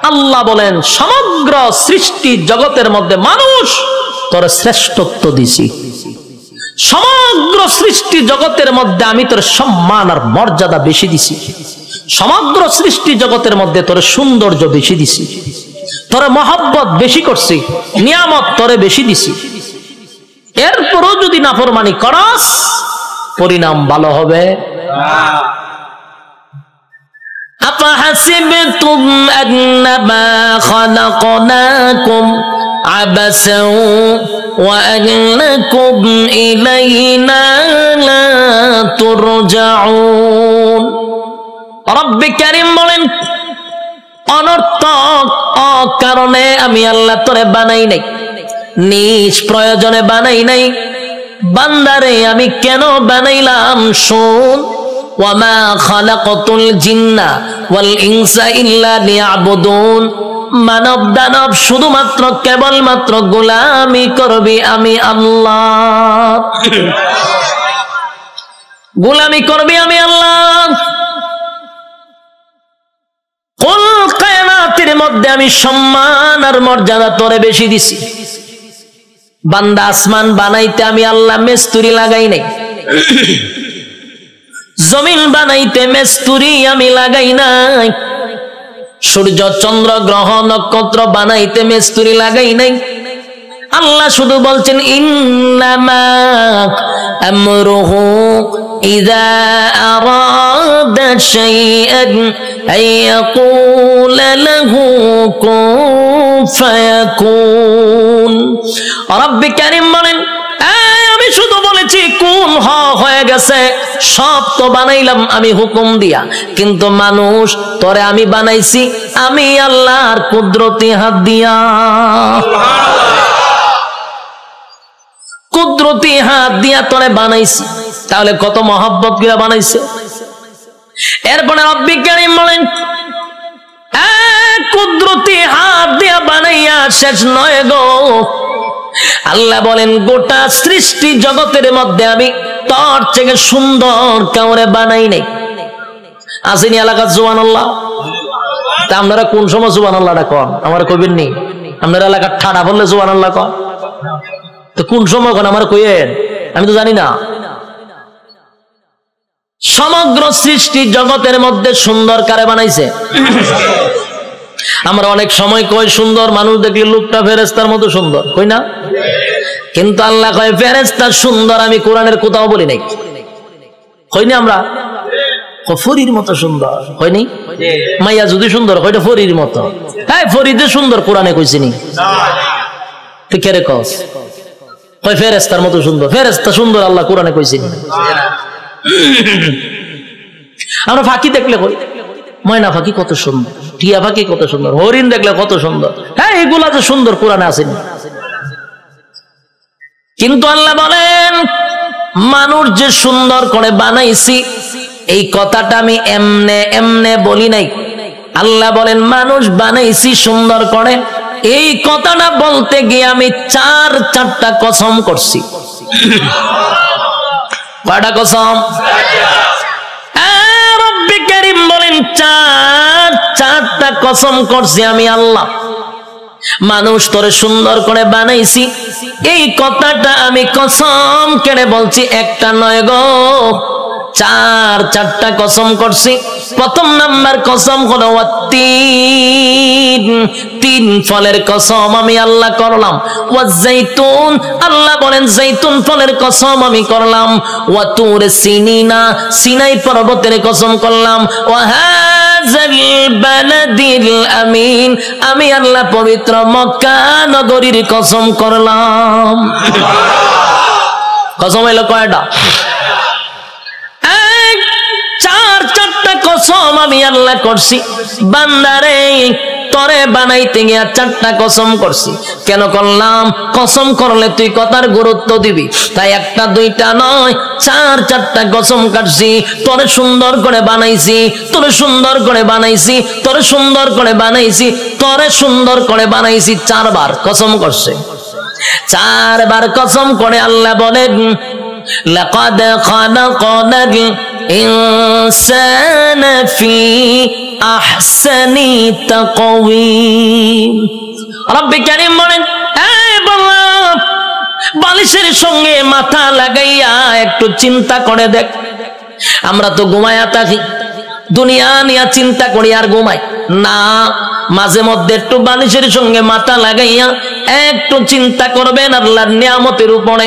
আল্লাহ বলেন সমগ্র সৃষ্টি জগতের মধ্যে মানুষ তোর শ্রেষ্ঠত্ব দিছি, সমগ্র সৃষ্টি জগতের মধ্যে আমি তোর সম্মান আর মর্যাদা বেশি দিছি, সমগ্র সৃষ্টি জগতের মধ্যে তোর সৌন্দর্য বেশি দিছি, তোর মহব্বত বেশি করছি, নিয়ামত তোরে বেশি দিছি। এরপরও যদি নাফরমানি করস পরিণাম ভালো হবে। আফাহাসিবতুম আন্নামা খালাকনাকুম আবাসাও ওয়া আন্নাকুম ইলাইনা লা তুরজাউন। রব্বে কারীম বলেন অনর্থক অকারণে আমি আল্লাহ তোরে বানাই নাই, নিজ প্রয়োজনে বানাই নাই। বান্দারে আমি কেন বানাইলাম শোন, ওয়ামা খালাকাতুল জিন্না ওয়াল ইনসা ইল্লা লিয়াবুদুন। মানব দানব শুধুমাত্র কেবলমাত্র গোলামি করবি আমি আল্লাহ, গোলামি করবি আমি আল্লাহ। কুল কায়নাতের মধ্যে আমি সম্মান আর মর্যাদা তোরে বেশি দিছি। বান্দা আসমান বানাইতে আমি আল্লাহ মিস্ত্রি লাগাই নাই, জমিন বানাইতে মিস্ত্রি আমি লাগাই নাই, সূর্য চন্দ্র গ্রহ নক্ষত্র বানাইতে মিস্ত্রি লাগাই নাই। আল্লাহ শুধু বলছেন ইন্নামা আমরুহু ইযা আরাদা শাইআন আইয়াকুলা লাহু কুন ফায়াকুন। রব্বে কারীম বলেন আমি শুধু বলেছি কোন হয়ে গেছে, সব তো বানাইলাম আমি হুকুম দিয়া, কিন্তু মানুষ তোরে আমি বানাইছি আমি আল্লাহর কুদরতি হাত দিয়া, কুদরতি হাত দিয়া তোরে বানাইছি। তাহলে কত মহব্বত করে বানাইছে। এরপরে রব্বে কারীম বলেন কুদরতি হাত দিয়া বানাইয়া শেষ নয় গো। আল্লাহ বলেন গোটা সৃষ্টি জগতের মধ্যে আমি তোর থেকে সুন্দর কাউরে বানাই নাই। আসেনি এলাকার সুবহানাল্লাহ? তা আপনারা কোন সময় সুবহানাল্লাহটা কন? আমার কইবেন নি? আপনারা এলাকার ঠাডা বললে সুবহানাল্লাহ কন, তো কোন সময় কন আমার কইয়েন? আমি তো জানি না। সমগ্র সৃষ্টি জগতের মধ্যে সুন্দর কারে বানাইছে? আমরা অনেক সময় কই সুন্দর মানুষ দেখলে লোকটা ফেরেশতার মতো সুন্দর, কই না? কিন্তু আল্লাহ কয় ফেরেশতা সুন্দর আমি কোরআনের কোথাও বলি নাই। কই না আমরা ফরির মতো সুন্দর, কইনি? মাইয়া যদি সুন্দর কয়টা ফরির মতো, হ্যাঁ ফরিদে সুন্দর কোরআনে কইছি নি? তুই কে রে কস? কয় ফেরেশতার মতো সুন্দর, ফেরেশতা সুন্দর আল্লাহ কোরআনে কইছি নি? আমরা ফাঁকি দেখলে কই ময়না পাখি কত সুন্দর, টিয়া পাখি কত সুন্দর, হরিণ দেখলে কত সুন্দর, হ্যাঁ এগুলা যে সুন্দর কোরআনে আসেনি। কিন্তু আল্লাহ বলেন মানুষ যে সুন্দর করে বানাইছি এই কথাটা আমি এমনে এমনে বলি নাই। আল্লাহ বলেন মানুষ বানাইছি সুন্দর করে, এই কথাটা বলতে গিয়ে আমি চারটা কসম করছি। কয়টা কসম? রব্বে কারীম বলেন চারটা কসম করছি আমি আল্লাহ। মানুষ তোরে সুন্দর করে বানাইছি এই কথাটা আমি কসম কেড়ে বলছি, একটা নয় গো, চারটা কসম করছি। প্রথম নাম্বার কসম হলো তিন ফলের কসম আমি আল্লাহ করলাম। ওয়াজাইতুন, আল্লাহ বলেন জাইতুন ফলের কসম আমি করলাম। ওয়া তুর সিনিনা, সিনাই পর্বতের কসম করলাম। ওয়া হাযাল বালাদিল আমিন, আমি আল্লাহ পবিত্র মক্কা নগরীর কসম করলাম। কসম হইলো কয়টা? চারটা কসম আমি আল্লাহ করছি। বান্দারে তরে বানাইতে গিয়া চারটা কসম করছি। কেন করলাম? কসম করলে তুই কথার গুরুত্ব দিবি, তাই একটা দুইটা নয় চারটা কসম কাটছি। তোরে সুন্দর করে বানাইছি, তোরে সুন্দর করে বানাইছি, তোরে সুন্দর করে বানাইছি, তোরে সুন্দর করে বানাইছি। চারবার কসম করছে। চারবার কসম করে আল্লাহ বলেন লাকাদ খালাকনাল ইনসানা ফি আহসানি তাকওয়িম। রব্বে কারীম বলেন, বালিশের সঙ্গে মাথা লাগাইয়া একটু চিন্তা করে দেখ। আমরা তো ঘুমায়া থাকি, দুনিয়া নিয়ে চিন্তা করি আর ঘুমাই না। মাঝে মধ্যে একটু বালিশের সঙ্গে মাথা লাগাইয়া একটু চিন্তা করবেন আল্লাহর নিয়ামতের উপরে।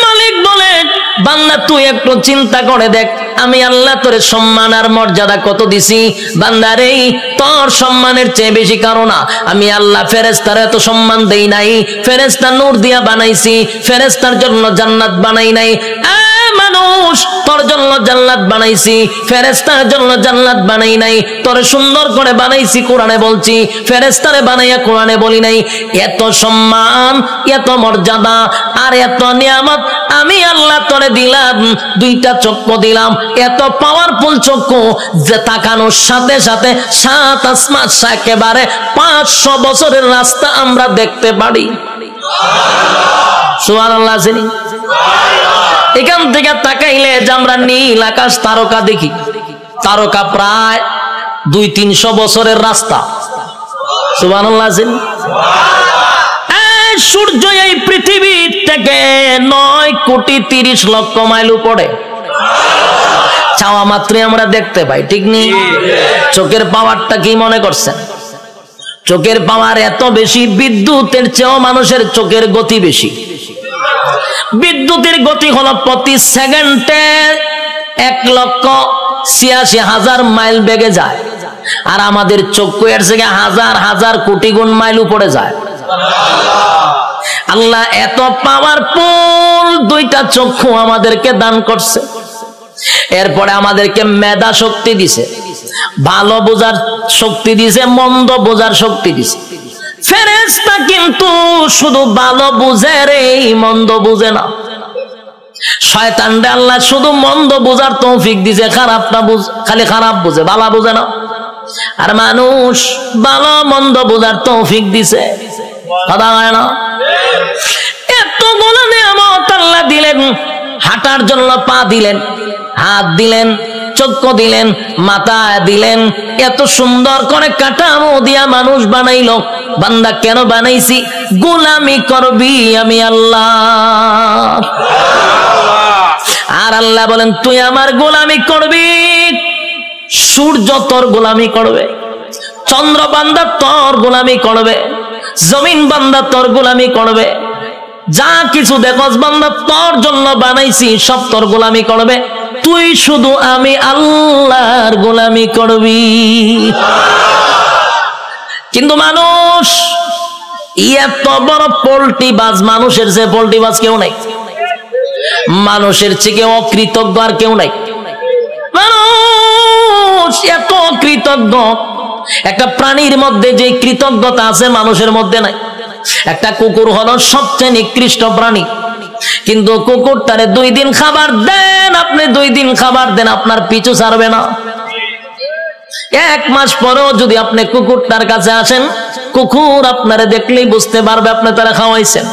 মালিক বলেন, বান্দা তুই একটু চিন্তা করে দেখ, আমি আল্লাহ তোর সম্মান আর মর্যাদা কত দিছি। বান্দারে, তোর সম্মানের চেয়ে বেশি কারো না। আমি আল্লাহ ফেরেশতার এত সম্মান দেই নাই। ফেরেশতা নূর দিয়া বানাইছি, ফেরেশতার জন্য জান্নাত বানাই নাই। মানুষ, তোর জন্য জান্নাত বানাইছি, ফেরেশতার জন্য জান্নাত বানাই নাই। তোর সুন্দর করে বানাইছি, কোরআনে বলছি, ফেরেশতারে বানাইয়া কোরআনে বলি নাই। এত সম্মান, এত মর্যাদা আর এত নিয়ামত আমি আল্লাহ তোরে দিলাম। দুইটা চক্ষু দিলাম, এত পাওয়ারফুল চক্ষু যে তাকানোর সাথে সাথে সাত আসমান, একেবারে 500 বছরের রাস্তা আমরা দেখতে পারি। সুবহানাল্লাহ। এখান থেকে তাকাইলে যে আমরা নীল আকাশ তারকা দেখি, তারকা প্রায় 200-300 বছরের রাস্তা। সুবহানাল্লাহ। সূর্য এই পৃথিবী থেকে 9,30,00,000 মাইল উপরে, চাওয়া মাত্রই আমরা দেখতে পাই, ঠিক নেই? চোখের পাওয়ারটা কি মনে করছেন? চোখের পাওয়ার এত বেশি, বিদ্যুতের চেয়েও মানুষের চোখের গতি বেশি। বিদ্যুতের গতি হলো প্রতি সেকেন্ডে 1,86,000 মাইল বেগে যায়, আর আমাদের চক্ষু এর থেকে হাজার হাজার কোটি গুণ মাইল উপরে যায়। আল্লাহ এত পাওয়ারফুল দুইটা চক্ষু আমাদেরকে দান করছে। এরপরে আমাদেরকে মেধা শক্তি দিছে, ভালো বোঝার শক্তি দিছে, মন্দ বোঝার শক্তি দিছে। ফেরেশতা কিন্তু শুধু ভালো বুঝে রে, মন্দ বুঝে না। শয়তানরে আল্লাহ শুধু মন্দ বোঝার তৌফিক দিছে, খারাপটা খালি খারাপ বুঝে, ভালো বুঝে না। আর মানুষ ভালো মন্দ বোঝার তৌফিক দিছে, কথা হয় না? এতগুলো নিয়ামত আল্লাহ দিলেন, হাঁটার জন্য পা দিলেন, হাত দিলেন, চক্ষু দিলেন, মাথা দিলেন, এত সুন্দর করে কাঠামো দিয়া মানুষ বানাইলো। বান্দা কেন বানাইছি? গোলামি করবি আমি আল্লাহ। আর আল্লাহ বলেন, তুই আমার গোলামি করবি। সূর্য তোর গোলামি করবে, চন্দ্র বান্দা তোর গোলামি করবে, জমিন বান্দা তোর গোলামি করবে, যা কিছু দেখস বান্দা তোর জন্য বানাইছি সব তোর গোলামি করবে। তুই শুধু আমি আল্লাহর গোলামি করবি। কিন্তু মানুষ এত বড় পোল্ট্রি বাজ, মানুষের যে পোল্ট্রি বাজ কেউ নাই, মানুষের থেকে অকৃতজ্ঞ আর কেউ নাই। মানুষ এত কৃতজ্ঞ, একটা প্রাণীর মধ্যে যে কৃতজ্ঞতা আছে মানুষের মধ্যে নাই। একটা কুকুর হলো সবচেয়ে নিকৃষ্ট প্রাণী, কিন্তু কুকুরটারে 2 দিন খাবার দেন, আপনি 2 দিন খাবার দেন, আপনার পিছু ছাড়বে না। 1 মাস পরেও যদি আপনি কুকুরটার কাছে আসেন, কুকুর আপনারে দেখলেই বুঝতে পারবে আপনি তারা খাওয়াইছেন।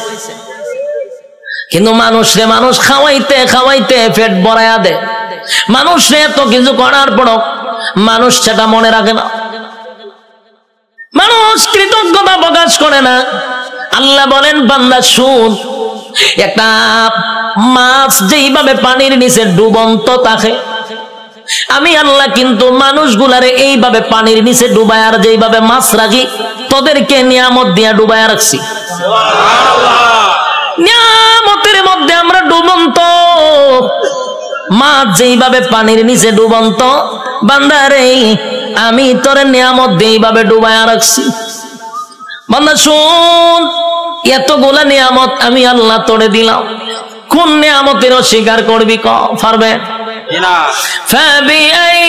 কিন্তু মানুষরে মানুষ খাওয়াইতে খাওয়াইতে পেট ভরাইয়া দেয়। মানুষরে এত কিছু করার পরও মানুষ সেটা মনে রাখে না, মানুষ কৃতজ্ঞতা প্রকাশ করে না। আল্লাহ বলেন, বান্দা শুন, একটা মাছ যেইভাবে পানির নিচে ডুবন্ত থাকে, আমি আল্লাহ কিন্তু মানুষগুলারে এইভাবে পানির নিচে ডুবায়, আর যেইভাবে মাছ রাখি তোদেরকে নিয়ামত দিয়া ডুবায় রাখছি। নিয়ামতের মধ্যে আমরা ডুবন্ত, মাছ যেইভাবে পানির নিচে ডুবন্ত, বান্দারে আমি তোর নিয়ামত দিয়ে এইভাবে ডুবায় রাখছি। বান্দা শুন, এতগুলা নিয়ামত আমি আল্লাহ তোরে দিলাম, কোন নিয়ামতের অস্বীকার করবি? পারবে না। ফাবিআই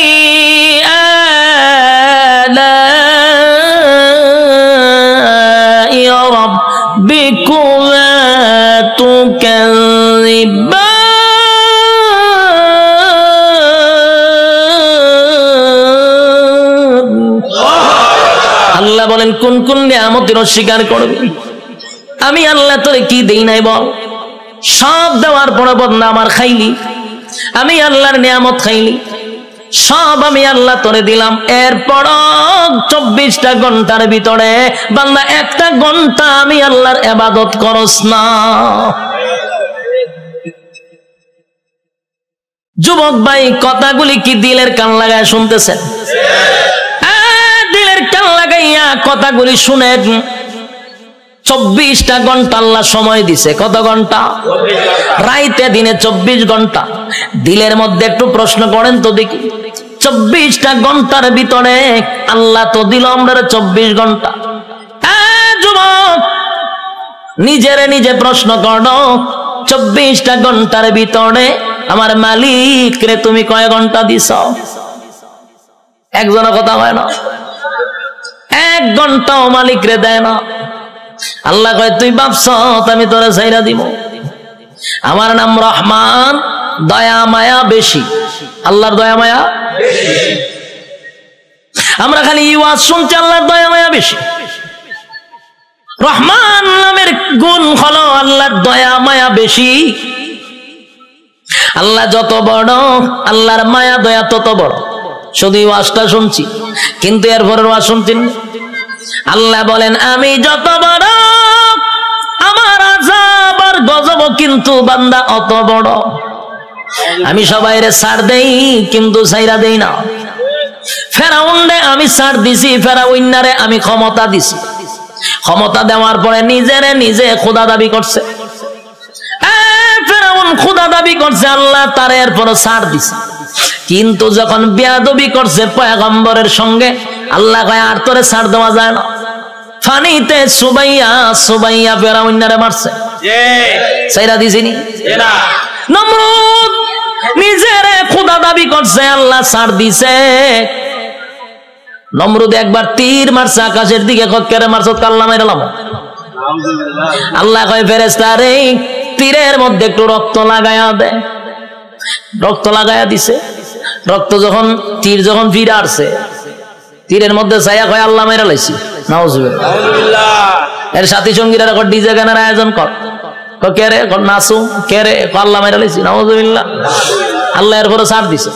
আলাই রাব্বিকুমা তুকাযিবান। আল্লাহ বলেন, কোন কোন নিয়ামতের অস্বীকার করবি? আমি আল্লাহ তোরে কি দেই নাই বল? সব দেওয়ার পরে বদনা আমার খাইলি, আমি আল্লাহর নিয়ামত খাইলি, সব আমি আল্লাহ তোরে দিলাম। এরপর 24টা ঘন্টার ভিতরে বান্দা 1টা ঘন্টা আমি আল্লাহর ইবাদত করস না। যুবক ভাই, কথাগুলি কি দিলের কান লাগায় শুনতেছেন? দিলের কান লাগাইয়া কথাগুলি শুনেন। 24টা ঘন্টা আল্লাহ সময় দিছে। কত ঘন্টা? রাইতে দিনে 24 ঘন্টা। দিলের মধ্যে একটু প্রশ্ন করেন তো দেখি, 24টা ঘন্টার ভিতরে আল্লাহ তো দিল আমরা 24 ঘন্টা। যুবক, নিজেরে নিজে প্রশ্ন করো, 24টা ঘন্টার ভিতরে আমার মালিক রে তুমি কয় ঘন্টা দিছ? একজনের কথা হয় না, 1 ঘন্টাও মালিক রে দেয় না। আল্লাহ কয় তুই ভাবছ আমি তোরে ছাইরা দিব? আমার নাম রহমান, দয়া মায়া বেশি। আল্লাহর দয়া মায়া বেশি। আমরা খালি ওয়াজ শুনছি আল্লাহর দয়া মায়া বেশি। রহমান নামের গুণ হলো আল্লাহর দয়া মায়া বেশি। আল্লাহ যত বড়, আল্লাহর মায়া দয়া তত বড়। শুধু ওয়াজটা শুনছি, কিন্তু এরপরের ওয়াজ শুনছেন। আল্লাহ বলেন আমি যত বড়, আমার আযাব আর গজব কিন্তু বান্দা অত বড়। আমি সবাইরে ছাড় দেই, কিন্তু ছাইরা দেই না। ফেরাউনরে আমি ছাড় দিছি, ফেরাউনারে আমি ক্ষমতা দিছি। ক্ষমতা দেওয়ার পরে নিজেরে নিজে খোদা দাবি করছে। ফেরাউন খোদা দাবি করছে, আল্লাহ তার এরপর ছাড় দিছে। কিন্তু যখন বেয়াদবি করছে পয়গম্বরের সঙ্গে, আল্লাহ কয় আর তোরে ছাড় দেওয়া যায় না। ফানিতে সুবাইয়া সুবাইয়া ফেরাউনারে মারছে, ছাইরা দিছিনি? নমরুদ নিজেরে খোদা দাবি করছে, আল্লাহ ছাড় দিছে। নমরুদ একবার তীর মারছে আকাশের দিকে, কেরে মারছ? কাল্লা মাইরালাম। আল্লাহ কয় ফেরেশতা রে, তীরের মধ্যে একটু রক্ত লাগায়া দে। রক্ত লাগায়া দিছে। রক্ত যখন তীর যখন ফিরে আসছে, তীরের মধ্যে ছায়া কয় আল্লাহ মাইরা লাইছি। নাউজুবিল্লাহ। এর সাথী সঙ্গীরা ডিজে গানের আয়োজন কর, কে রে? নাচু। কে রে? আল্লাহ মাইরা লাইছি। নাউজুবিল্লাহ। আল্লাহ এরপরে ছাড় দিছে।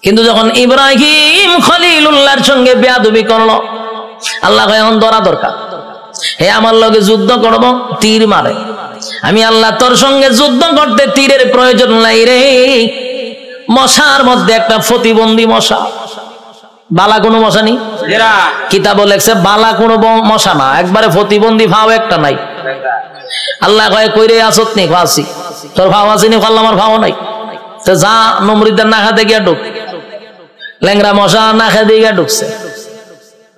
কিন্তু যখন ইব্রাহিম খলিলুল্লাহর সঙ্গে বেয়াদবি করলো, আল্লাহ কয় এখন ধরা দরকার। হে আমার লগে যুদ্ধ করব, তীর মারে। আমি আল্লাহ তোর সঙ্গে যুদ্ধ করতে তীরের প্রয়োজন নাই রে। মশার মধ্যে একটা প্রতিবন্ধী মশা, বালা কোনো মশা নেই। কিতাব লেখছে বালা কোনো মশা না, একবারে প্রতিবন্ধী ভাও একটা নাই। আল্লাহ কয় কইরে আসত নি? ফাঁসি। তোর ভাও আসেনি? আল্লাহ আমার ভাও নাই। তো যা নমরুদের না খাতে গিয়া ঢুক। ল্যাংরা মশা না খেতে গিয়া ঢুকছে।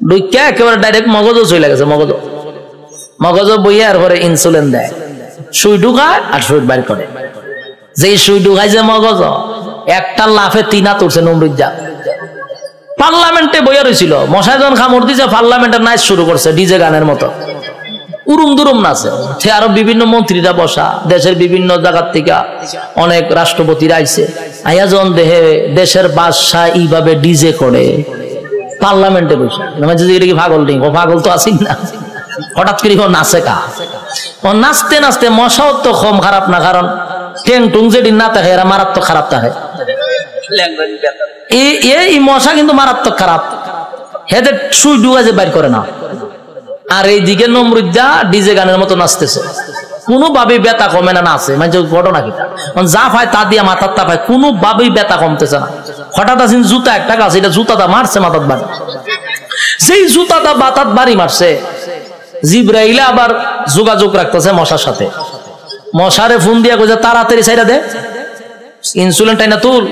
ঢুকিয়া একেবারে ডাইরেক্ট মগজও চলে গেছে। মগজ বইয়া এরপরে ইনসুলিন দেয়, সুই ঢুকায় আর সুই বাইর করে। যেই সুই ঢুকায় যে মগজ, একটা লাফে 3 হাত উঠছে নমরুদ। যা পার্লামেন্টে বইয়া রয়েছিল, মশায় যখন কামড় দিছে পার্লামেন্টের নাচ শুরু করছে ডিজে গানের মতো, উরুম দুরুম নাচে। সে আরো বিভিন্ন মন্ত্রীরা বসা, দেশের বিভিন্ন জায়গার থেকে অনেক রাষ্ট্রপতিরা আইছে। আইয়া যখন দেহে দেশের বাদশাহ এইভাবে ডিজে করে পার্লামেন্টে বসে, এটা কি পাগল নেই? ও পাগল তো আসিন না। হঠাৎ করে নাচে কা? ও নাচতে নাচতে মশাও তো কম খারাপ না, কারণ টেং টুং যেটি না থাকে এরা মারাত্মক খারাপ থাকে। এই মশা কিন্তু মারাত্মক খারাপ, হেদের সুই ডুয়া যে বাইর করে না। আর এইদিকে নমরুদ্দা ডিজে গানের মতো নাচতেছে, কোনোভাবেই ব্যথা কমে না। নাচে মানে ঘটনা কিটা, যা পায় তা দিয়া মাথার তা পায়, কোনোভাবেই ব্যথা কমতেছে না। হঠাৎ আসেন জুতা একটা গাছ, এটা জুতাটা মারছে মাথার বাড়ি। সেই জুতাটা বাতাত বাড়ি মারছে। জিব্রাইল আবার যোগাযোগ রাখতেছে মশার সাথে। মশারে ফোন দিয়া কইছে তাড়াতাড়ি ছাইরা দে, ইনসুলিন টাইনা তুল।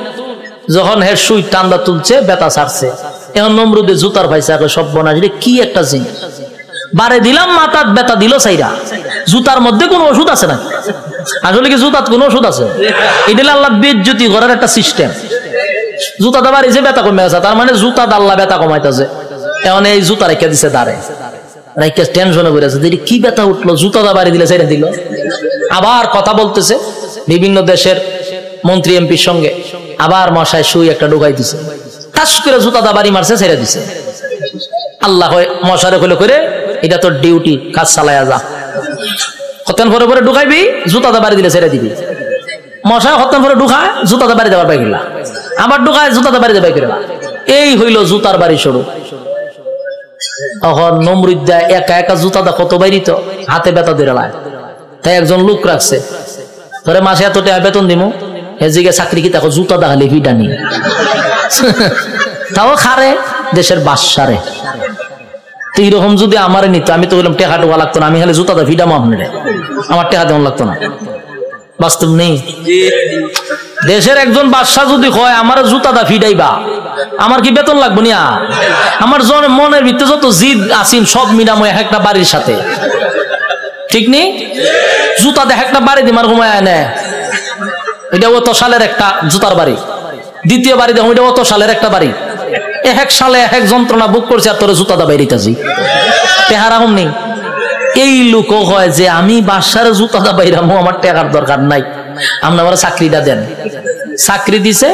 যখন হের সুই টান্দা তুলছে, ব্যথা ছাড়ছে। এখন নমরুদে জুতার পাইছে, সব বনা কি একটা জিনিস বারে দিলাম, মাথার ব্যথা দিল ছাইরা। জুতার মধ্যে কোনো ওষুধ আছে না? আসলে কি জুতার কোনো ওষুধ আছে? এটা আল্লাহ বেজ্জতি করার একটা সিস্টেম। জুতাটা বাড়িছে, ব্যথা কমে গেছে, তার মানে জুতা আল্লাহ ব্যথা কমাইতেছে। এখন এই জুতা রেখে দিছে দাঁড়ে, রেখে টেনশনে পড়ে আছে, কি ব্যথা উঠলো, জুতাটা বাড়ি দিলে ছেড়ে দিল। আবার কথা বলতেছে বিভিন্ন দেশের মন্ত্রী এমপির সঙ্গে, আবার মশায় সুই একটা ঢুকাই দিছে, টাস করে জুতাটা বাড়ি মারছে, ছেড়ে দিছে। আল্লাহ মশারে খুলে করে, এটা তোর ডিউটি, কাজ চালায়া যা। কতক্ষণ পরে পরে ঢুকাইবি, জুতাটা বাড়ি দিলে ছেড়ে দিবি। মশা হত্যা করে ঢুকায় জুতাতে বাড়িতে আবার বাইক আবার ঢুকায় জুতাতে বাড়িতে বাইক এই হইল জুতার বাড়ি শুরু। তখন নমরুদ দেয় একা একা জুতাটা কত বাইরিত হাতে বেতা দিয়ে লায়, তাই একজন লোক রাখছে ধরে মাসে এত টাকা বেতন দিমু এদিকে চাকরি কি দেখো জুতা দেখালে ভিটা নি তাও খারে দেশের বাসারে। তো এইরকম যদি আমার নিত আমি তো বললাম টেকা টোকা লাগতো না, আমি খালি জুতাটা ভিটামো আপনার, আমার টেকা তেমন লাগতো না। বাস্তব নেই। দেশের একজন বাদশা যদি হয় আমার জুতাটা ফিডাইবা আমার কি বেতন লাগবো না? আমার মনের ভিতরে যত জিদ আসিন সব মিলামো এক একটা বাড়ির সাথে, ঠিক নেই? জুতা দেখ একটা বাড়ি দিমার ঘুমায় আনে, এটা অত সালের একটা জুতার বাড়ি, দ্বিতীয় বাড়ি দেখো এটা অত সালের একটা বাড়ি, এক সালে এক যন্ত্রণা বুক করছে আর তোর জুতাটা বাইরিতেছি টেহারা হম নেই। এই লোকও হয় যে আমি বাসার জুতাটা বাইরামো, আমার টাকার দরকার নাই, আপনি আমার চাকরিটা দেন। চাকরি দিছে,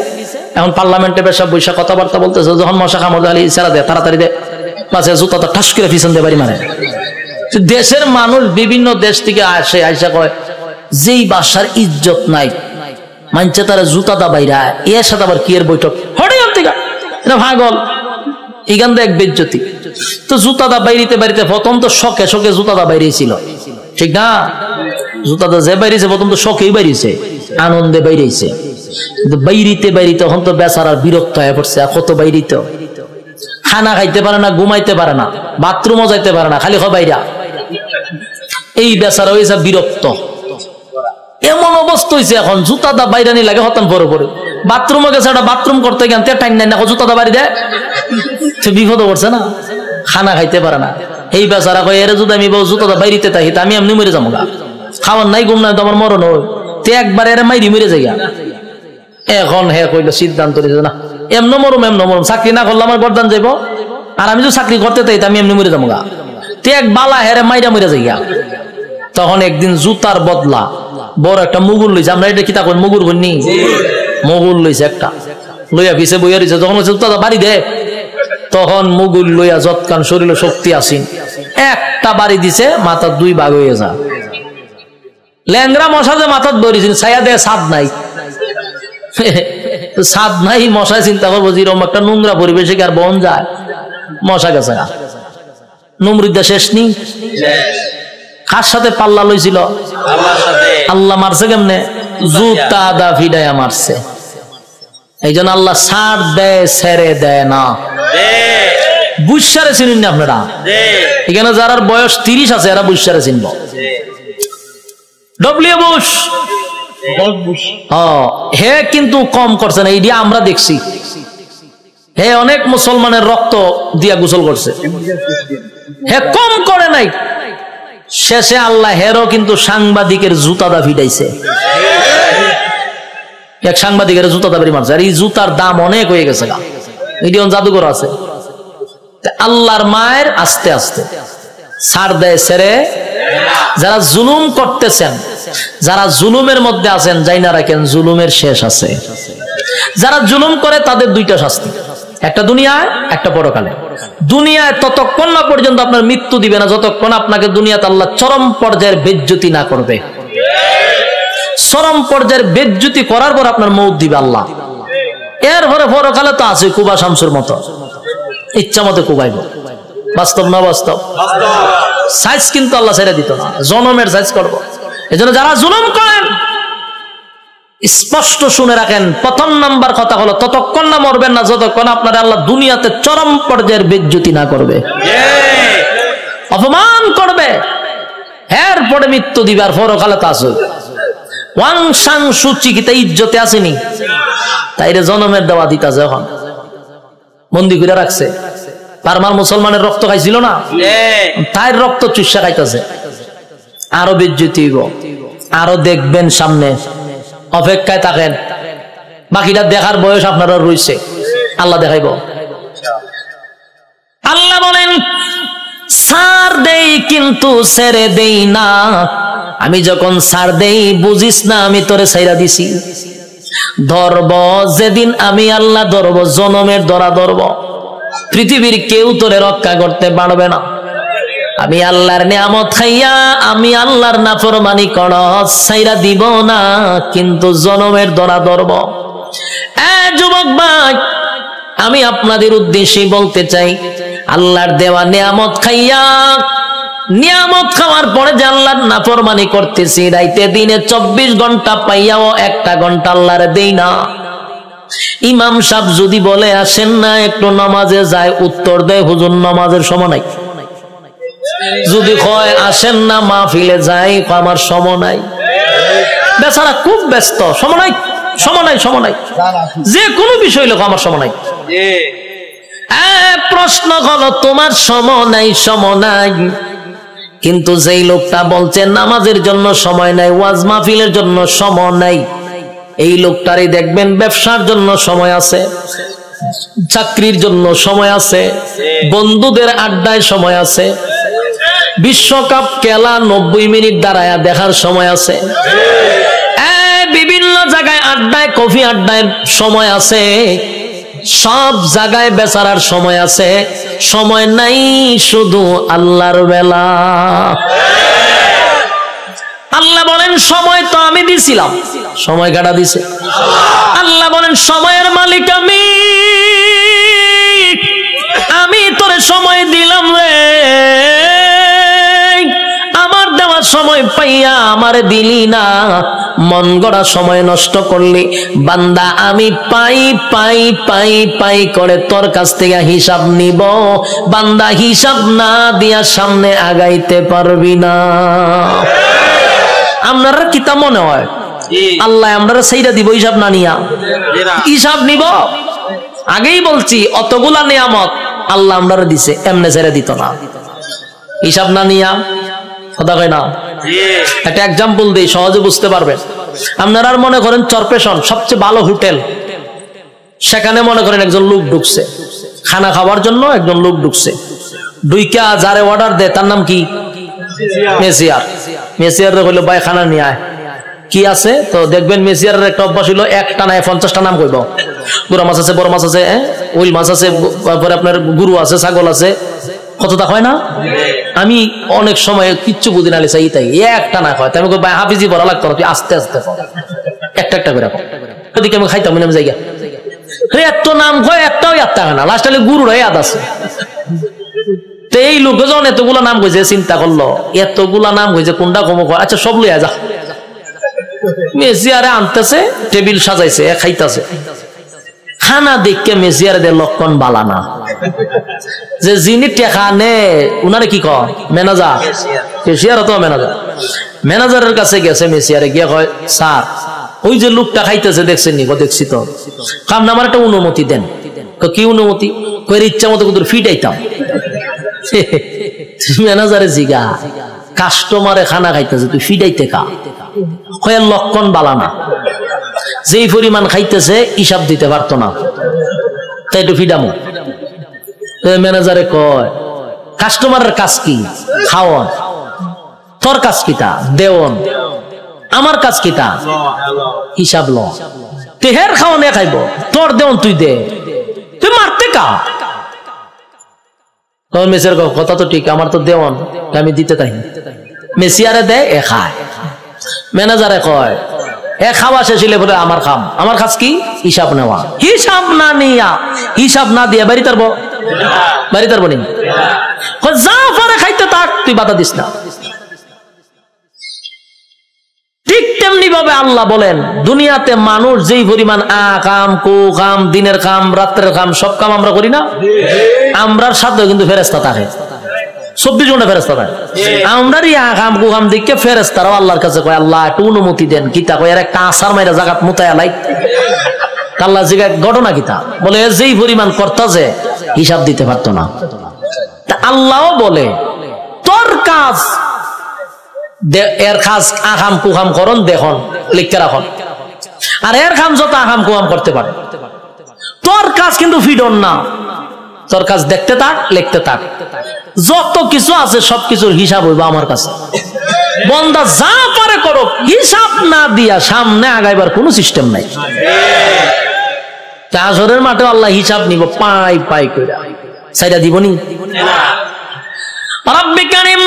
এখন পার্লামেন্টে বেসব বৈশা কথাবার্তা বলতেছে, যখন মশা কামড় দেয় ইশারা দেয় তাড়াতাড়ি দেয়, পাশে জুতাটা ঠাস করে পিছন দিয়ে বাড়ি মারে। দেশের মানুষ বিভিন্ন দেশ থেকে আসে, আইসা কয় যেই বাসার ইজ্জত নাই মানছে তারা জুতাটা বাইরা, এর সাথে আবার কি এর বৈঠক হঠাৎ এটা ভাগল এখান থেকে এক বেজ্জতি। তো জুতাটা বাইরিতে বাড়িতে প্রথম তো শখে শখে জুতাটা বাইরেছিল, ঠিক না? জুতাটা যে বাইরেছে প্রথম তো শখেই বাইরেছে, আনন্দে বাইরেছে, কিন্তু বাইরিতে বাইরিতে তখন তো বেচারার বিরক্ত হয়ে পড়ছে। কত বাইরিত, খানা খাইতে পারে না, ঘুমাইতে পারে না, বাথরুমও যাইতে পারে না, খালি হয় বাইরা। এই বেচারা হয়েছে বিরক্ত, এমন অবস্থা হয়েছে এখন জুতাটা বাইরে নিয়ে লাগে হতান পরে পরে বাথরুমে গেছে, একটা বাথরুম করতে গেন টাইম নাই না, জুতাটা বাড়ি দেয়, সে বিপদ পড়ছে না, খানা খাইতে পারে না। এই বেচারা কয় এর যদি আমি জুতাটা বাইরিতে থাকি আমি এমনি মরে যাবো গা, খাওয়ার নাই ঘুম নাই তো আমার মরণ হয়, তে একবার এর মাইরি মরে যাই। এখন হে কইলো সিদ্ধান্ত নিয়েছে না এমন মরম চাকরি না করলে আমার গরদান যাইব, আর আমি যদি চাকরি করতে চাই আমি এমনি মরে যাবো গা, তে এক বালা হেরে মাইরা মরে যাই। তখন একদিন জুতার বদলা বড় একটা মুগুর লইছে, আমরা এটা কিতা করি মুগুর করিনি, মুগুর লইছে একটা লইয়া পিছে বইয়া রয়েছে, যখন জুতাটা বাড়ি দেয় তখন মুগুর লইয়া যৎকান শরীরে শক্তি আসিন একটা বাড়ি দিছে, মাথার দুই ভাগ হয়ে যা। ল্যাংরা মশা যে মাথার ধরেছেন ছায়া দেয় ছাদ নাই, ছাদ নাই, মশায় চিন্তা করবো যেরকম একটা নোংরা পরিবেশে আর বন যায়, মশা গেছে নমরুদ্দা শেষ নি। কার সাথে পাল্লা লইছিল? আল্লাহ মারছে কেমনে? জুতা দা ফিডাইয়া মারছে। এই জন্য আল্লাহ ছাড় দেয় ছেড়ে দেয় না। বুঝসারে চিনুন না আপনারা, এখানে যারা বয়স 30 আছে এরা বুঝসারে চিনব। ডব্লিউ বুশ হে কিন্তু কম করছে না, এই দিয়ে আমরা দেখছি হে অনেক মুসলমানের রক্ত দিয়া গোসল করছে, হে কম করে নাই। শেষে আল্লাহ হেরও কিন্তু সাংবাদিকের জুতাদা ফিটাইছে, এক সাংবাদিকের জুতাদা বাড়ি মারছে, আর এই জুতার দাম অনেক হয়ে গেছে, মিলিয়ন জাদুঘর আছে। আল্লাহর মায়ের আস্তে আস্তে ছাড় দেয় ছেড়ে। যারা জুলুম করতেছেন, যারা জুলুমের মধ্যে আছেন, যাই না রাখেন জুলুমের শেষ আছে। যারা জুলুম করে তাদের দুইটা শাস্তি, একটা দুনিয়ায় একটা পরকালে। দুনিয়ায় ততক্ষণ না পর্যন্ত আপনার মৃত্যু দিবে না যতক্ষণ আপনাকে দুনিয়াতে আল্লাহ চরম পর্যায়ের বেজ্জতি না করবে। চরম পর্যায়ের বেজ্জতি করার পর আপনার মৌত দিবে আল্লাহ। এরপরে পরকালে তো আছে কুবা শামসুর মতো, ইচ্ছা মতো কুবাইব। বাস্তব না বাস্তব? সাইজ কিন্তু আল্লাহ ছেড়ে দিত না, জনমের সাইজ করব। এজন্য যারা জুলুম করেন স্পষ্ট শুনে রাখেন, প্রথম নাম্বার কথা হলো ততক্ষণ না মরবেন না যতক্ষণ আপনার আল্লাহ দুনিয়াতে চরম পর্যায়ের বেজ্জতি না করবে, অপমান করবে, এরপরে মৃত্যু দিবে। আর পরকালে তো আছে ওয়াং সাং সুচি কি তাই ইজ্জতে আসেনি, তাইরে জনমের দেওয়া দিতাছে, এখন বন্দি করে রাখছে। বারবার মুসলমানের রক্ত খাইছিল না, তাই রক্ত চুষা খাইতেছে। আরো বেজ্জতি হইব, আরো দেখবেন সামনে, অপেক্ষায় থাকেন। বাকিটা দেখার বয়স আপনারা রয়েছে, আল্লাহ দেখাইব। আল্লাহ বলেন ছাড় দেই কিন্তু ছেড়ে দেই না, আমি যখন ছাড় দেই বুঝিস না আমি তোরে ছাইরা দিছি। ধরব যেদিন আমি আল্লাহ ধরব, জনমের ধরা ধরব, পৃথিবীর কেউ তোরে রক্ষা করতে পারবে না। আমি আল্লাহর নিয়ামত খাইয়া আমি আল্লাহর নাফরমানি করস ছাইরা দিব না, কিন্তু জনমের দরা ধরব। যুবক ভাই, আমি আপনাদের উদ্দেশ্যে বলতে চাই, আল্লাহর দেওয়া নিয়ামত খাইয়া, নিয়ামত খাওয়ার পরে যে আল্লাহর নাফরমানি করতেছি, রাইতে দিনে 24 ঘন্টা পাইয়াও 1টা ঘন্টা আল্লাহর দেই না। ইমাম সাহেব যদি বলে আসেন না একটু নামাজে যায়, উত্তর দেয় হুজুর নামাজের সময় নাই। যদি কয় আসেন না মাহফিলে যাই, আমার সময় নাই। বেচারা খুব ব্যস্ত, সময় নাই, সময় নাই, সময় নাই, যে কোনো বিষয় লোক আমার সময় নাই। প্রশ্ন হলো তোমার সময় নাই, সময় নাই, কিন্তু যেই লোকটা বলছে নামাজের জন্য সময় নাই, ওয়াজ মাহফিলের জন্য সময় নাই, এই লোকটারই দেখবেন ব্যবসার জন্য সময় আছে, চাকরির জন্য সময় আছে, বন্ধুদের আড্ডায় সময় আছে, বিশ্বকাপ খেলা 90 মিনিট দাঁড়ায়া দেখার সময় আছে, বিভিন্ন জায়গায় আড্ডায়, কফি আড্ডায় সময় আছে, সব জায়গায় বেচারার সময় আছে, সময় নাই শুধু আল্লাহর বেলা। আল্লাহ বলেন সময় তো আমি দিছিলাম, সময় কাটা দিছে। আল্লাহ বলেন সময়ের মালিক আমি তোরে সময় দিলাম রে, আমার দেওয়ার সময় পাইয়া আমারে দিলি না, মন গড়া সময় নষ্ট করলি। বান্দা আমি পাই পাই পাই পাই করে তোর কাছ থেকে হিসাব নিব, বান্দা হিসাব না দিয়া সামনে আগাইতে পারবি না। আপনারা কিতা মনে হয় আল্লাহ আমরা সেইটা দিব হিসাব না নিয়া? হিসাব নিব। আগেই বলছি অতগুলা নিয়ামত আল্লাহ আমরা দিছে, এমনে ছেড়ে দিত না, হিসাব না নিয়া। কথা কয় না? একটা এক্সাম্পল দিই, সহজে বুঝতে পারবেন। আপনারা মনে করেন চরপেশন সবচেয়ে ভালো হোটেল, সেখানে মনে করেন একজন লোক ঢুকছে খানা খাওয়ার জন্য, একজন লোক ঢুকছে, ঢুইকা যারে অর্ডার দেয় তার নাম কি? মেসিয়ার। মেসিয়ার হইলো ভাই খানা নিয়ে আয়, কি আছে তো দেখবেন মেসিয়ারের একটা অভ্যাস হইলো একটা নাই 50টা নাম কইব। গুড়া মাছ আছে, বড় মাছ আছে, উইল মাছ আছে, তারপরে আপনার গুরু আছে, ছাগল আছে, কতটা হয় না? আমি অনেক সময় কিচ্ছু বুঝি না, চাই তাই একটা না হয়, আমি ভাই হাফিজি বলা লাগতো না, তুই আস্তে আস্তে একটা একটা করে ওদিকে আমি খাইতাম নাম জায়গা এত নাম কয়, একটাও একটা হয় না, লাস্ট হলে গুরুর ইয়াদ আছে। এই লোক যখন এতগুলা নাম কইছে, চিন্তা করলো এতগুলা নাম কইছে কোনটা কম, আচ্ছা সব লইয়া যা। মেসিয়ারে আনতেছে, টেবিল সাজাইছে, খাইতেছে, খানা দেখে মেসিয়ারে দে লক্ষণ বালা না। যে যিনি টেকা নে উনারে কি কয়? ম্যানেজার। কেশিয়ার তো ম্যানেজার। ম্যানেজারের কাছে গেছে মেসিয়ারে, গিয়ে কয় স্যার ওই যে লোকটা খাইতেছে দেখছেন নি? দেখছি তো। কাম না, আমার একটা অনুমতি দেন। কি অনুমতি? কয়ের ইচ্ছা মতো কিন্তু ফিটাইতাম। ম্যানেজারে জিগা কাস্টমারে খানা খাইতেছে, তুই ফিটাইতে কা? কয়ের লক্ষণ বালা না, যেই পরিমাণ খাইতেছে হিসাব দিতে পারতো না, তাই একটু ফিডামো। ম্যানেজারে কয় কাস্টমারের কাজ কি? খাওয়ান। তোর কাজ কিতা? দেওন। আমার কাজ কিতা? হিসাব ল। তেহের খাওয়ান এ খাইব, তোর দেওন তুই দে, তুই মারতে কা? তখন মেসিয়ার কথা তো ঠিক, আমার তো দেওয়ান, আমি দিতে তাই। মেসিয়ারে দেয়, এ খায়। ম্যানেজারে কয় এ খাওয়া শেষ হইলে বলে আমার খাম। আমার কাজ কি? হিসাব নেওয়া। হিসাব না নিয়া, হিসাব না দিয়া বাড়ি তারবো, বাড়ি তারবো নি? যা পারে খাইতে থাক, তুই বাধা দিস না। ঠিক তেমনি ভাবে আল্লাহ বলেন দুনিয়াতে মানুষ যেই পরিমাণ কাম, কু কাম, দিনের কাম, রাত্রের কাম, সব কাম আমরা করি না? আমরার সাথে কিন্তু ফেরেশতা থাকে, 24 ঘন্টা ফেরেশতা থাকে। আমরার কাম কু কাম দিকে ফেরেশতারাও আল্লাহর কাছে কয় আল্লাহ একটু অনুমতি দেন। কিতা কয়? এর একটা আসার মাইরা জাগাত মুতায়া লাই। আল্লাহ জিগা ঘটনা কিতা? বলে যেই পরিমাণ কর্তা যে হিসাব দিতে পারতো না। আল্লাহও বলে তোর কাজ, এর কাজ আকাম কুকাম করন দেখুন, লিখতে রাখুন, আর এর কাম যত আকাম কুকাম করতে পারে, তোর কাজ কিন্তু ফিডন না। তোর কাজ দেখতে থাক, লিখতে থাক, যত কিছু আছে সবকিছুর হিসাব হইব আমার কাছে। বন্দা যা পারে করো, হিসাব না দিয়া সামনে আগাইবার কোনো সিস্টেম নাই। কাজরের মাঠে আল্লাহ হিসাব নিব পাই পাই করে, সাইডা দিবনি। রব্বে কারিম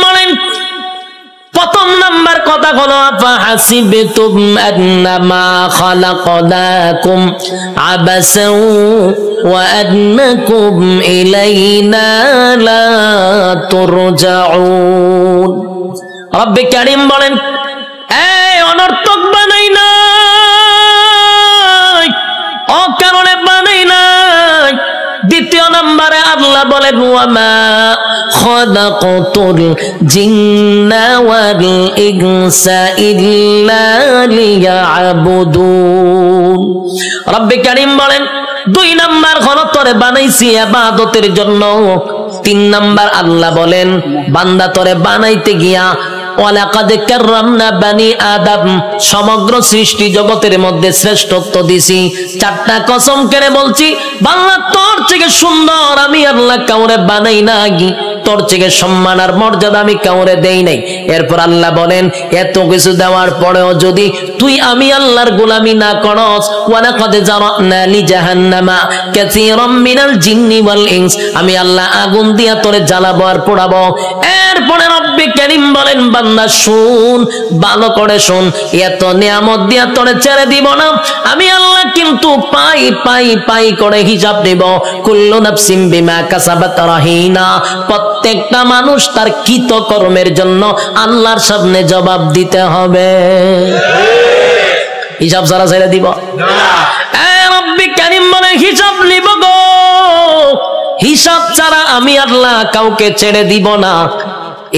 প্রথম নাম্বার কথা হলো আফাহাসিবতুম আন্নামা খালাকনাকুম আবাসাও ওয়া আন্নাকুম ইলাইনা লা তুরজাউন। রব্বে কারীম বলেন, এই অনর্থক বানাই নাই, অকারণে বানাই নাই। দ্বিতীয় নম্বরে আল্লাহ বলেন, ওয়ামা খালাকতুল জিন্না ওয়াল ইনসা ইল্লা লিয়াবুদুন। রব্বে কারীম বলেন, দুই নাম্বার হলো তোরে বানাইছি ইবাদতের জন্য। তিন নাম্বার আল্লাহ বলেন, বান্দা তোরে বানাইতে গিয়া ওয়ালাকাদ কাররামনা বানি আদম, সমগ্র সৃষ্টি জগতের মধ্যে শ্রেষ্ঠত্ব দিছি। চারটা কসম করে বলছি, বাংলা তোর থেকে সুন্দর আমি আল্লাহ কাউরে বানাই নাই, তোর থেকে সম্মান আর মর্যাদা আমি কাউরে দেই নাই। এরপর আল্লাহ বলেন, এত কিছু দেওয়ার পরেও যদি তুই আমি আল্লাহর গোলামি না করস, ওয়ালাকাদ জারানা লিজাহান্নামা কাসীরাম মিনাল জিন্নি ওয়াল ইনস, আমি আল্লাহ আগুন দিয়া তোরে জ্বালাবো আর পোড়াবো। এরপরে রব্বে কারীম বলেন, বান্দা শুন, ভালো করে শুন, এত নিয়ামত দিয়া তোরে ছেড়ে দিব না। আমি আল্লাহ কিন্তু পাই পাই পাই করে হিসাব দেব। কুল্লু নাফসিন বিমা কাসাবাত রাহিনা, প্রত্যেকটা মানুষ তার কৃত কর্মের জন্য আল্লাহর সামনে জবাব দিতে হবে। হিসাব ছাড়া ছেড়ে দিব না। রব্বে কারীম বলে, হিসাব নিব গো, হিসাব ছাড়া আমি আল্লাহ কাউকে ছেড়ে দিব না।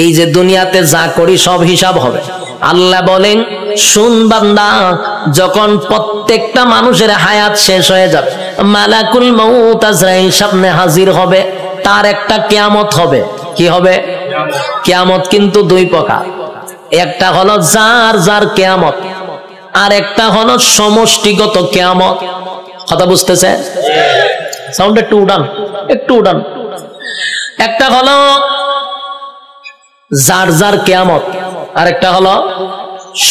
এই যে দুনিয়াতে যা করি সব হিসাব হবে। আল্লাহ বলেন, শুন বান্দা, যখন প্রত্যেকটা মানুষের হায়াত শেষ হয়ে যাবে, মালাকুল মউত আজরাইল সামনে হাজির হবে, তার একটা কিয়ামত হবে। কি হবে? কিয়ামত কিন্তু দুই প্রকার, একটা হলো যার যার কিয়ামত, আর একটা হলো সমষ্টিগত কিয়ামত। কথা বুঝতেছে? সাউন্ড একটু উড়ান, একটু উড়ান। একটা হলো যার যার কিয়ামত, আর একটা হলো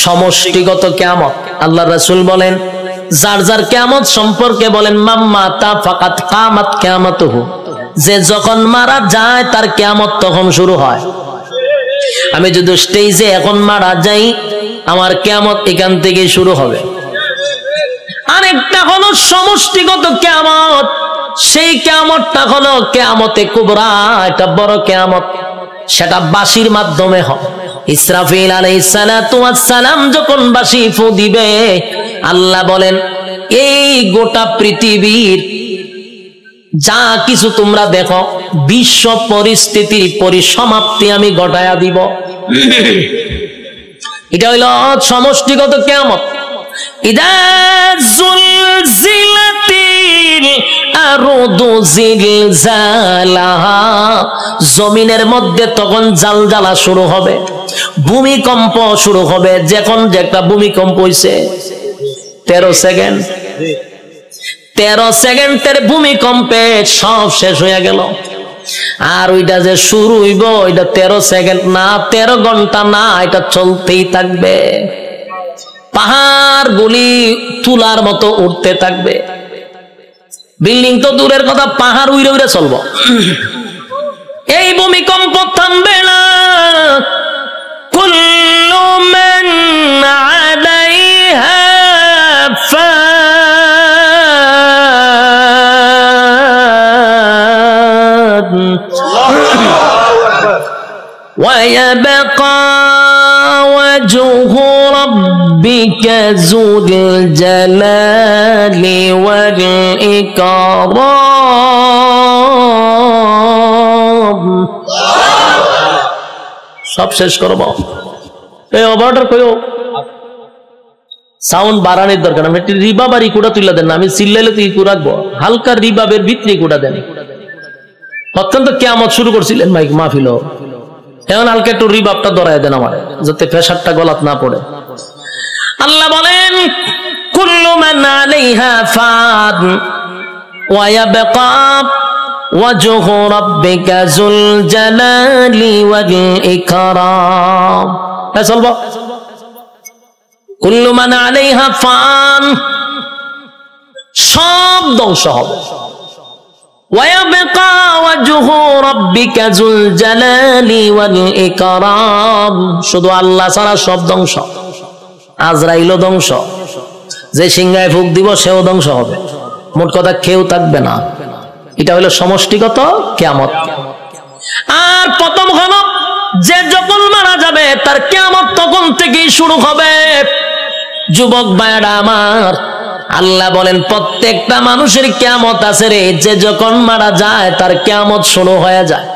সমষ্টিগত কিয়ামত। আল্লাহ রাসূল বলেন, যার যার কিয়ামত সম্পর্কে বলেন, মাম্মাতা ফাকাত কামাত কিয়ামাতুহু, যে যখন মারা যায় তার কিয়ামত তখন শুরু হয়। আমি যদি স্টেজে এখন মারা যাই, আমার কিয়ামত এখান থেকে শুরু হবে। আরেকটা হলো সমষ্টিগত কিয়ামত, সেই কিয়ামতটা হলো কিয়ামতে কুবরা, এটা বড় কিয়ামত। সেটা বাঁশির মাধ্যমে হয়। ইসরাফিল আলাইহিস সালাতু ওয়াস সালাম যখন বাঁশি ফু দিবে, আল্লাহ বলেন, এই গোটা পৃথিবীর যা কিছু তোমরা দেখো, বিশ্ব পরিস্থিতির পরিসমাপ্তি আমি ঘটায়া দিব। এটা হইল সমষ্টিগত কিয়ামত। ইদা জুলজিলাতিল আরদু জিলজালাহা, জমিনের মধ্যে তখন জালজালা শুরু হবে, ভূমিকম্প শুরু হবে। যখন যে একটা ভূমিকম্প হইছে 13 সেকেন্ড, 13 সেকেন্ডের ভূমিকম্পে সব শেষ হয়ে গেল। আর ওইটা যে শুরু হইব, ওইটা 13 সেকেন্ড না, 13 ঘন্টা না, এটা চলতেই থাকবে। পাহাড় গুলি তুলার মতো উঠতে থাকবে। বিল্ডিং তো দূরের কথা, পাহাড় উইরে উইরে চলবো। এই ভূমিকম্প থামবে না। কুল্লু মান আলাইহা ফান ওয়া ইয়াবকা ওয়াজহু রাব্বিকা যুল জালালি ওয়াল ইকরাম। সব শেষ করব। এই অর্ডার কইও সাউন্ড বাড়ানোর দরকার। আমি একটু রিবাব আর ইকুটা তুলে দেন না, আমি চিল্লাইলে তো ইকু রাখবো। হালকা রিবাবের ভিতরে ইকুটা দেন। অত্যন্ত কিয়ামত শুরু করছিলেন মাইক মাহফিল, এখন হালকা একটু রিবাবটা ধরায় দেন আমার, যাতে প্রেসারটা গলাত না পড়ে। আল্লাহ বলেন, কুল্লু মান আলাইহা ফান ওয়া ইয়াবকা ওয়াজহু রাব্বিকা যুল জালালি ওয়াল ইকরাম। চলবো। কুল্লু মান আলাইহা ফান, সব ধ্বংস হবে। ويبقى وجه ربك ذو الجلال والإكرام শুধু আল্লাহ ছাড়া সব ধ্বংস আজরাইলও ধ্বংস যে সিংহায় ফুক দিব সেও ধ্বংস হবে মোট কথা কেউ থাকবে না এটা হলো সমষ্টিগত কিয়ামত আর প্রথম হলো যে যখন মারা যাবে তার কিয়ামত তখন থেকেই শুরু হবে যুবক ভাইরা আমার আল্লাহ বলেন প্রত্যেকটা মানুষের কিয়ামত আছে রে যে যখন মারা যায় তার কিয়ামত শুরু হয়ে যায়